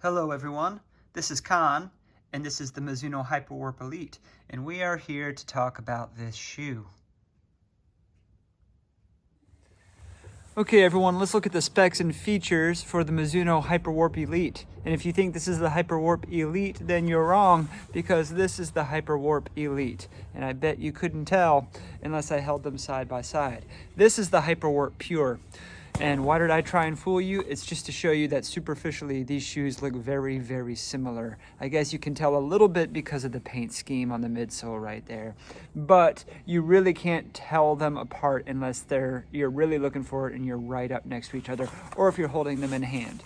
Hello everyone, this is Khan, and this is the Mizuno Hyperwarp Elite, and we are here to talk about this shoe. Okay everyone, let's look at the specs and features for the Mizuno Hyperwarp Elite. And if you think this is the Hyperwarp Elite, then you're wrong, because this is the Hyperwarp Elite. And I bet you couldn't tell unless I held them side by side. This is the Hyperwarp Pure. And why did I try and fool you? It's just to show you that superficially these shoes look very, very similar. I guess you can tell a little bit because of the paint scheme on the midsole right there. But you really can't tell them apart unless you're really looking for it and you're right up next to each other, or if you're holding them in hand.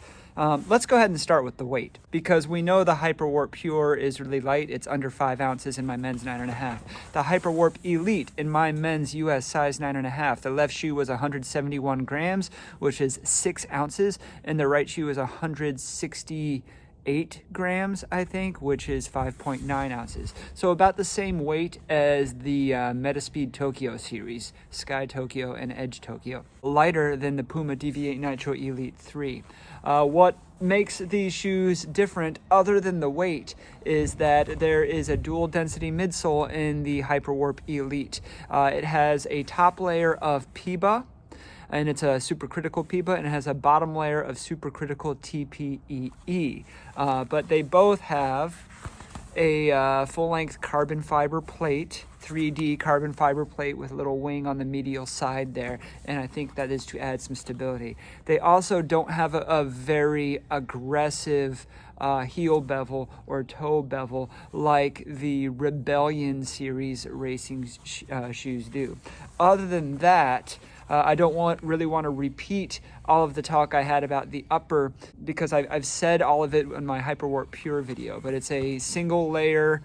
Let's go ahead and start with the weight, because we know the Hyperwarp Pure is really light. It's under 5 ounces in my men's 9.5. The Hyperwarp Elite in my men's US size 9.5. The left shoe was 171 grams, which is 6 ounces, and the right shoe is 168 grams, I think, which is 5.9 ounces. So about the same weight as the Metaspeed Tokyo series, Sky Tokyo and Edge Tokyo. Lighter than the Puma DV8 Nitro Elite 3. What makes these shoes different, other than the weight, is that there is a dual density midsole in the Hyperwarp Elite. It has a top layer of PEBA, and it's a supercritical PEBA, and it has a bottom layer of supercritical TPEE. But they both have a full-length carbon fiber plate, 3D carbon fiber plate with a little wing on the medial side there, and I think that is to add some stability. They also don't have a very aggressive heel bevel or toe bevel like the Rebellion series racing shoes do. Other than that, I don't really want to repeat all of the talk I had about the upper, because I've said all of it in my Hyperwarp Pure video, but it's a single layer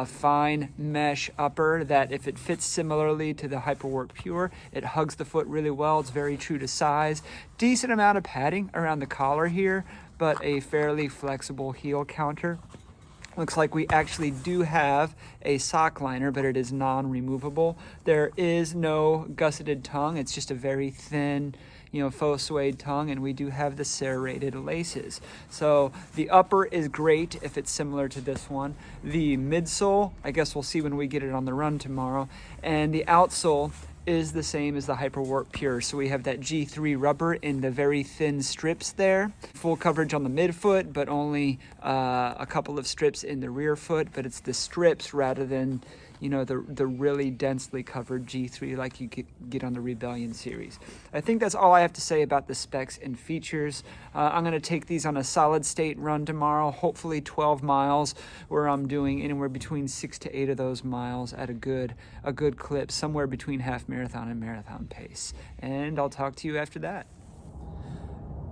fine mesh upper that, if it fits similarly to the Hyperwarp Pure, it hugs the foot really well. It's very true to size. Decent amount of padding around the collar here, but a fairly flexible heel counter. Looks like we actually do have a sock liner, but it is non-removable. There is no gusseted tongue. It's just a very thin, faux suede tongue, and we do have the serrated laces. So the upper is great if it's similar to this one. The midsole, I guess we'll see when we get it on the run tomorrow. And the outsole is the same as the Hyperwarp Pure. So we have that G3 rubber in the very thin strips there. Full coverage on the midfoot, but only a couple of strips in the rear foot. But it's the strips rather than, the really densely covered G3 like you get on the Rebellion series. I think that's all I have to say about the specs and features. I'm going to take these on a solid state run tomorrow, hopefully 12 miles, where I'm doing anywhere between 6 to 8 of those miles at a good clip, somewhere between half marathon and marathon pace. And I'll talk to you after that.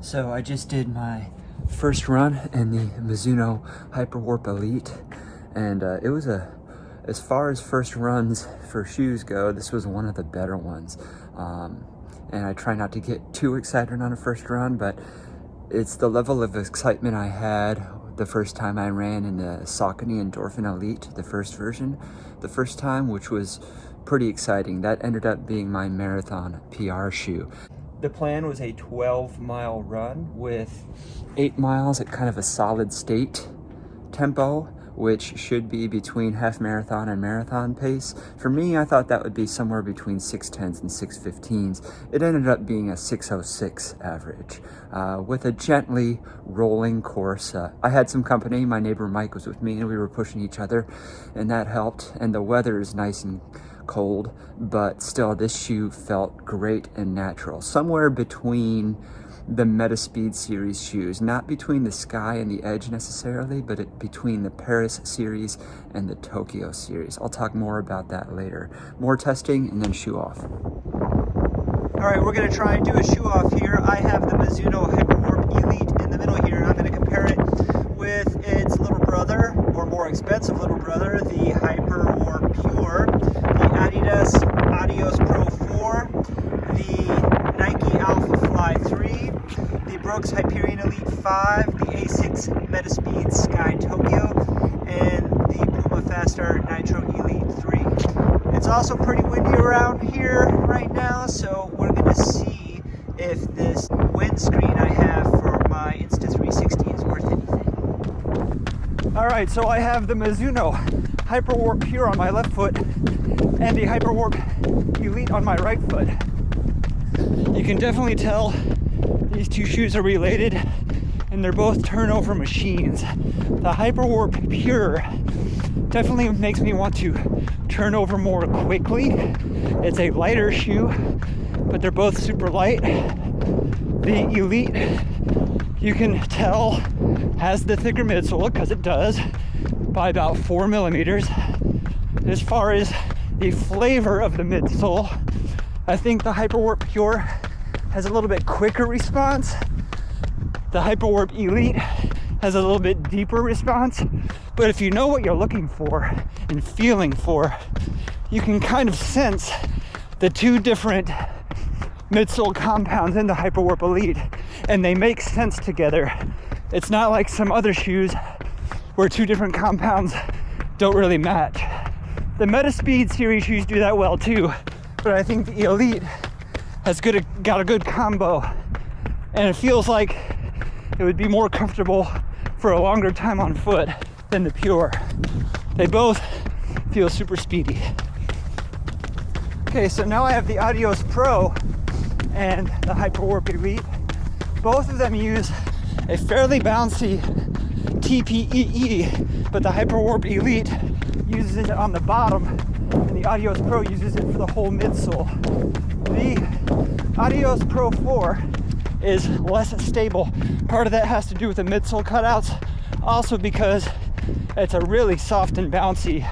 So I just did my first run in the Mizuno Hyperwarp Elite, and it was as far as first runs for shoes go, this was one of the better ones. And I try not to get too excited on a first run, but it's the level of excitement I had the first time I ran in the Saucony Endorphin Elite, the first version, the first time, which was pretty exciting. That ended up being my marathon PR shoe. The plan was a 12-mile run with 8 miles at kind of a solid state tempo, which should be between half marathon and marathon pace. For me, I thought that would be somewhere between 6:10s and 6:15s. It ended up being a 6:06 average, with a gently rolling course. I had some company. My neighbor Mike was with me, and we were pushing each other, and that helped. And the weather is nice and cold, but still, this shoe felt great and natural. Somewhere between the Metaspeed series shoes, not between the Sky and the Edge necessarily, but between the Paris series and the Tokyo series. I'll talk more about that later. More testing and then shoe off. All right, we're gonna try and do a shoe off here. I have the Mizuno Hyperwarp Elite in the middle here, and I'm gonna compare it with its little brother, or more expensive little brother, the Hyperwarp Pure, the Adios Pro 4, the Nike AlphaFly 3, the Brooks Hyperion Elite 5, the A6 Metaspeed Sky Tokyo, and the Puma Faster Nitro Elite 3. It's also pretty windy around here right now, so we're going to see if this windscreen I have for my Insta360 is worth anything. All right, so I have the Mizuno Hyperwarp Pure on my left foot and the Hyperwarp Elite on my right foot. You can definitely tell these two shoes are related, and they're both turnover machines. The Hyperwarp Pure definitely makes me want to turn over more quickly. It's a lighter shoe, but they're both super light. The Elite, you can tell, has the thicker midsole, because it does, by about 4 millimeters. As far as the flavor of the midsole, I think the Hyperwarp Pure has a little bit quicker response. The Hyperwarp Elite has a little bit deeper response. But if you know what you're looking for and feeling for, you can kind of sense the two different midsole compounds in the Hyperwarp Elite, and they make sense together. It's not like some other shoes where two different compounds don't really match. The Metaspeed series shoes do that well too, but I think the Elite has got a good combo, and it feels like it would be more comfortable for a longer time on foot than the Pure. They both feel super speedy. Okay, so now I have the Adios Pro and the Hyperwarp Elite. Both of them use a fairly bouncy TPEE, but the Hyperwarp Elite uses it on the bottom and the Adios Pro uses it for the whole midsole. The Adios Pro 4 is less stable. Part of that has to do with the midsole cutouts, also because it's a really soft and bouncy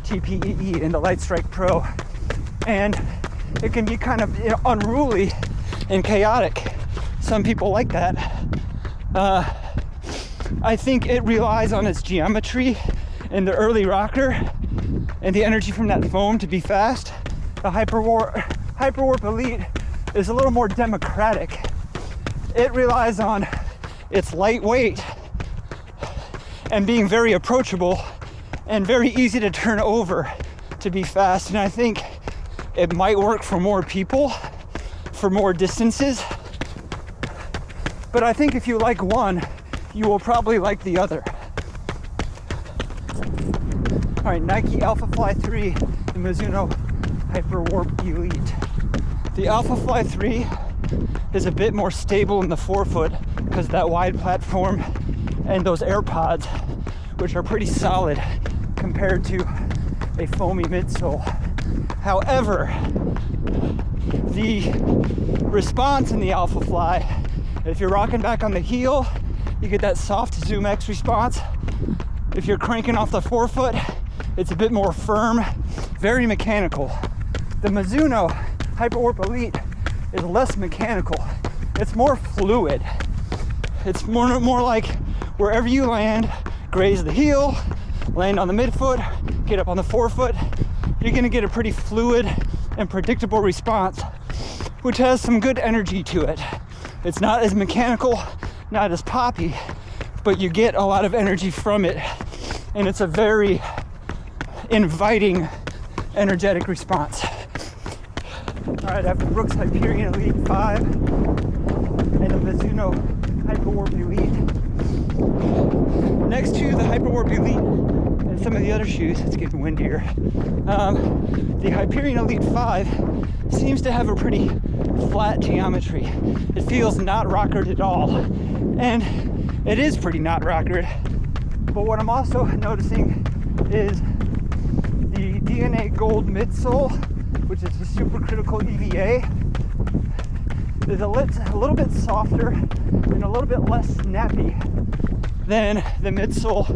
TPEE in the Light Strike Pro, and it can be kind of unruly and chaotic. Some people like that. I think it relies on its geometry in the early rocker and the energy from that foam to be fast. The Hyperwarp Elite is a little more democratic. It relies on its lightweight and being very approachable and very easy to turn over to be fast. And I think it might work for more people, for more distances. But I think if you like one, you will probably like the other. All right, Nike AlphaFly 3, the Mizuno Hyperwarp Elite. The AlphaFly 3 is a bit more stable in the forefoot because of that wide platform and those AirPods, which are pretty solid compared to a foamy midsole. However, the response in the AlphaFly, if you're rocking back on the heel, you get that soft Zoom X response. If you're cranking off the forefoot, it's a bit more firm, very mechanical. The Mizuno Hyperwarp Elite is less mechanical. It's more fluid. It's more like wherever you land, graze the heel, land on the midfoot, get up on the forefoot, you're gonna get a pretty fluid and predictable response, which has some good energy to it. It's not as mechanical, not as poppy, but you get a lot of energy from it, and it's a very inviting, energetic response. All right, I have the Brooks Hyperion Elite 5 and the Mizuno Hyperwarp Elite. Next to the Hyperwarp Elite and some of the other shoes, it's getting windier, the Hyperion Elite 5 seems to have a pretty flat geometry. It feels not rockered at all, and it is pretty not rockered. But what I'm also noticing is the DNA Gold midsole, which is the supercritical EVA, is a little bit softer and a little bit less snappy than the midsole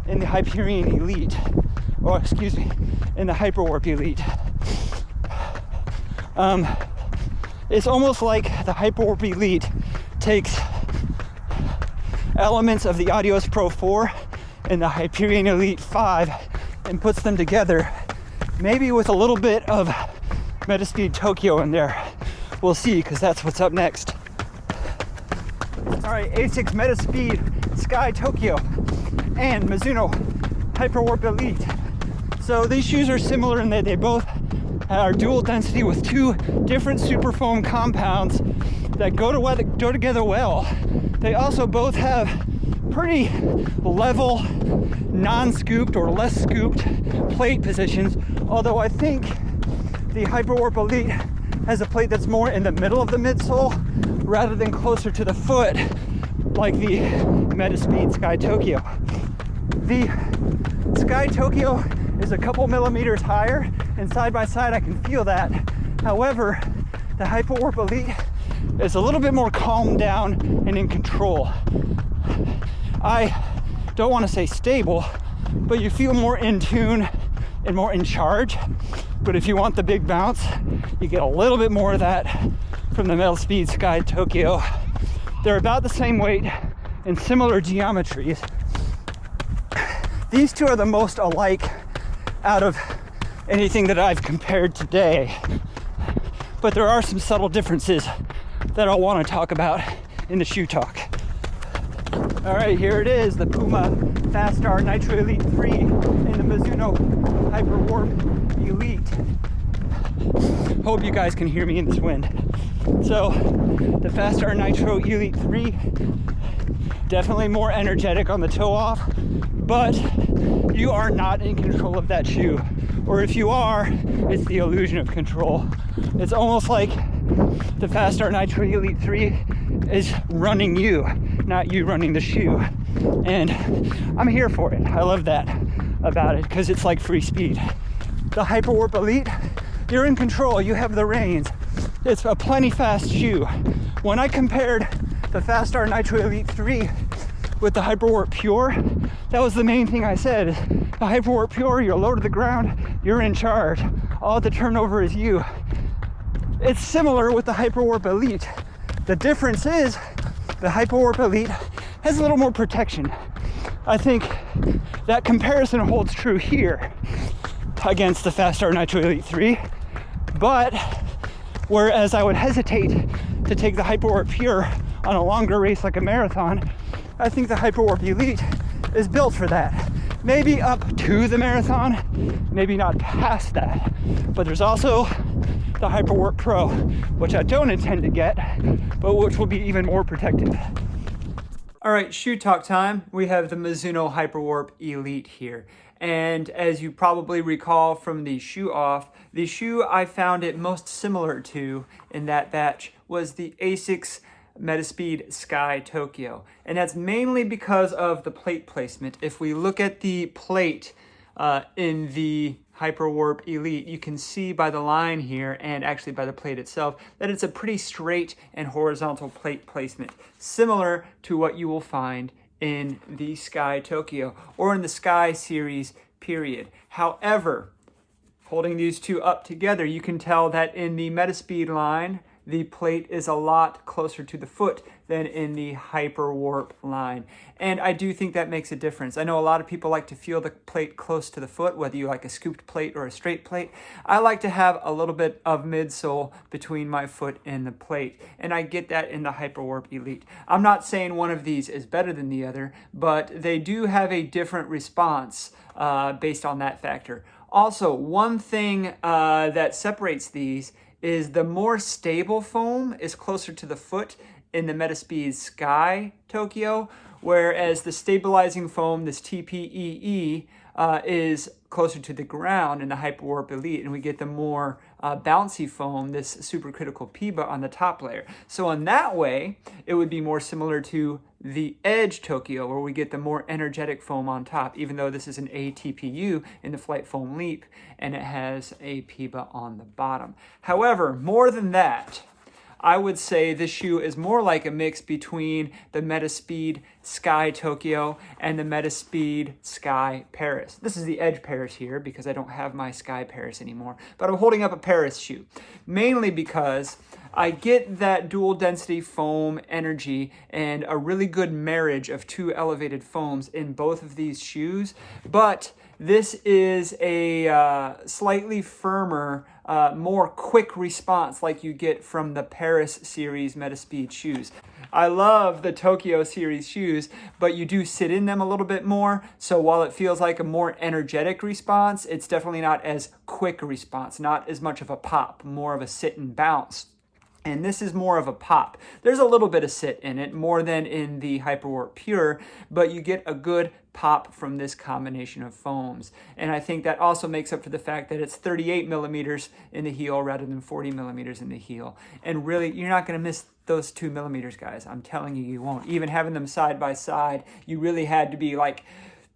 in the Hyperion Elite, or excuse me, in the Hyperwarp Elite. It's almost like the Hyperwarp Elite takes elements of the Adios Pro 4 and the Hyperion Elite 5 and puts them together, maybe with a little bit of Metaspeed Tokyo in there. We'll see, because that's what's up next. All right, ASICS Metaspeed Sky Tokyo and Mizuno Hyperwarp Elite. So these shoes are similar in that they both are dual density with two different superfoam compounds that go together well. They also both have pretty level, non-scooped or less scooped plate positions, although I think the Hyperwarp Elite has a plate that's more in the middle of the midsole rather than closer to the foot like the Metaspeed Sky Tokyo. The Sky Tokyo is a couple millimeters higher, and side by side I can feel that. However, the Hyperwarp Elite is a little bit more calmed down and in control. I don't want to say stable, but you feel more in tune and more in charge. But if you want the big bounce, you get a little bit more of that from the Metaspeed Sky Tokyo. They're about the same weight and similar geometries. These two are the most alike out of anything that I've compared today. But there are some subtle differences that I'll want to talk about in the shoe talk. All right, here it is, the PUMA Fastar Nitro Elite 3 and the Mizuno Hyperwarp Elite. Hope you guys can hear me in this wind. So, the Fastar Nitro Elite 3, definitely more energetic on the toe off, but you are not in control of that shoe. Or if you are, it's the illusion of control. It's almost like the Fastar Nitro Elite 3 is running you, not you running the shoe. And I'm here for it. I love that about it because it's like free speed. The Hyperwarp Elite, you're in control, you have the reins. It's a plenty fast shoe. When I compared the Fastar Nitro Elite 3 with the Hyperwarp Pure, that was the main thing I said. The Hyperwarp Pure, you're low to the ground, you're in charge. All the turnover is you. It's similar with the Hyperwarp Elite. The difference is the Hyperwarp Elite has a little more protection. I think that comparison holds true here against the Fastar Nitro Elite 3. But whereas I would hesitate to take the Hyperwarp Pure on a longer race like a marathon, I think the Hyperwarp Elite is built for that. Maybe up to the marathon, maybe not past that. But there's also the Hyperwarp Pro, which I don't intend to get, but which will be even more protective. All right, shoe talk time. We have the Mizuno Hyperwarp Elite here. And as you probably recall from the shoe off, the shoe I found it most similar to in that batch was the Asics Metaspeed Sky Tokyo. And that's mainly because of the plate placement. If we look at the plate in the Hyperwarp Elite, you can see by the line here and actually by the plate itself that it's a pretty straight and horizontal plate placement, similar to what you will find in the Sky Tokyo or in the Sky series period. However, holding these two up together, you can tell that in the Metaspeed line, the plate is a lot closer to the foot than in the Hyperwarp line. And I do think that makes a difference. I know a lot of people like to feel the plate close to the foot, whether you like a scooped plate or a straight plate. I like to have a little bit of midsole between my foot and the plate, and I get that in the Hyperwarp Elite. I'm not saying one of these is better than the other, but they do have a different response based on that factor. Also, one thing that separates these is the more stable foam is closer to the foot in the Metaspeed Sky Tokyo, whereas the stabilizing foam, this TPEE, is closer to the ground in the Hyperwarp Elite, and we get the more bouncy foam, this supercritical PEBA on the top layer. So in that way, it would be more similar to the Edge Tokyo, where we get the more energetic foam on top, even though this is an ATPU in the Flight Foam Leap, and it has a PEBA on the bottom. However, more than that, I would say this shoe is more like a mix between the Metaspeed Sky Tokyo and the Metaspeed Sky Paris. This is the Edge Paris here because I don't have my Sky Paris anymore, but I'm holding up a Paris shoe, mainly because I get that dual density foam energy and a really good marriage of two elevated foams in both of these shoes, but this is a slightly firmer, more quick response like you get from the Paris series Metaspeed shoes. I love the Tokyo series shoes, but you do sit in them a little bit more. So while it feels like a more energetic response, it's definitely not as quick a response, not as much of a pop, more of a sit and bounce. And this is more of a pop. There's a little bit of sit in it, more than in the Hyperwarp Pure, but you get a good pop from this combination of foams. And I think that also makes up for the fact that it's 38 millimeters in the heel rather than 40 millimeters in the heel. And really, you're not going to miss those 2 millimeters, guys. I'm telling you, you won't. Even having them side by side, you really had to be like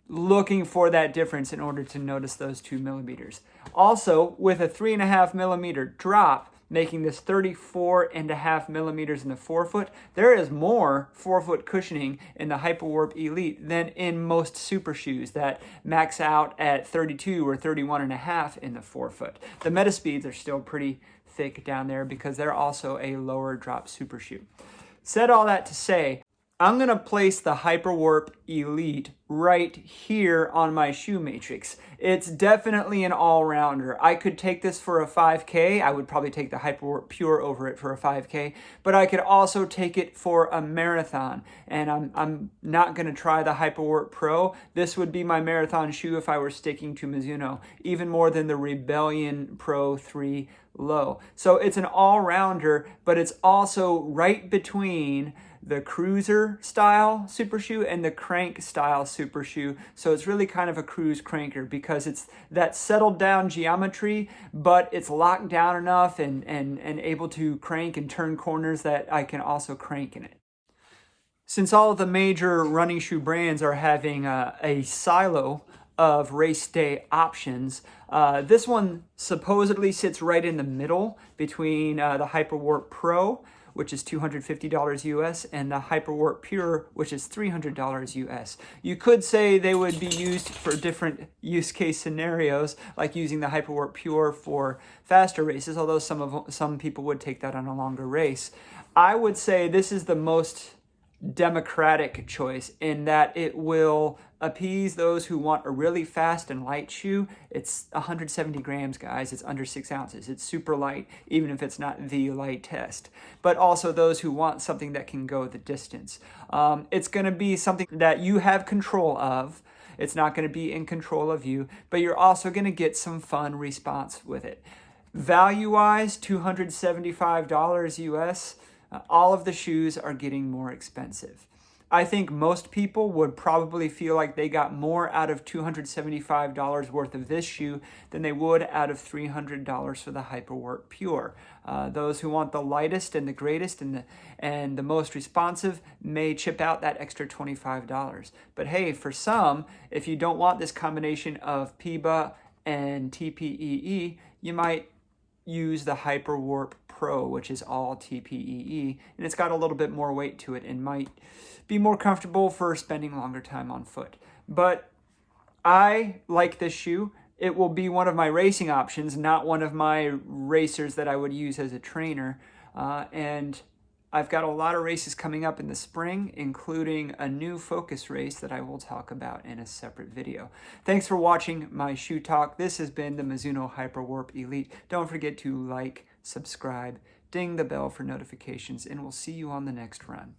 looking for that difference in order to notice those 2 millimeters. Also, with a 3.5 millimeter drop, making this 34.5 millimeters in the forefoot, there is more forefoot cushioning in the Hyperwarp Elite than in most super shoes that max out at 32 or 31.5 in the forefoot. The Metaspeeds are still pretty thick down there because they're also a lower drop super shoe. Said all that to say, I'm going to place the Hyperwarp Elite right here on my shoe matrix. It's definitely an all-rounder. I could take this for a 5K. I would probably take the Hyperwarp Pure over it for a 5K, but I could also take it for a marathon. And I'm not going to try the Hyperwarp Pro. This would be my marathon shoe if I were sticking to Mizuno, even more than the Rebellion Pro 3 Low. So it's an all-rounder, but it's also right between the cruiser style super shoe and the crank style super shoe. So it's really kind of a cruise cranker because it's that settled down geometry, but it's locked down enough and able to crank and turn corners that I can also crank in it. Since all of the major running shoe brands are having a silo of race day options, this one supposedly sits right in the middle between the Hyperwarp Pro, which is $250 US, and the Hyperwarp Pure, which is $300 US. You could say they would be used for different use case scenarios, like using the Hyperwarp Pure for faster races, although some people would take that on a longer race. I would say this is the most democratic choice in that it will appease those who want a really fast and light shoe. It's 170 grams, guys. It's under 6 ounces. It's super light, even if it's not the light test. But also those who want something that can go the distance. It's going to be something that you have control of. It's not going to be in control of you, but you're also going to get some fun response with it. Value-wise, $275 US. All of the shoes are getting more expensive. I think most people would probably feel like they got more out of $275 worth of this shoe than they would out of $300 for the Hyperwarp Pure. Those who want the lightest and the greatest and the most responsive may chip out that extra $25. But hey, for some, if you don't want this combination of PEBA and TPEE, you might use the Hyperwarp Pro, which is all TPEE, and it's got a little bit more weight to it and might be more comfortable for spending longer time on foot. But I like this shoe. It will be one of my racing options, not one of my racers that I would use as a trainer. And I've got a lot of races coming up in the spring, including a new focus race that I will talk about in a separate video. Thanks for watching my shoe talk. This has been the Mizuno Hyperwarp Elite. Don't forget to like, subscribe, ding the bell for notifications, and we'll see you on the next run.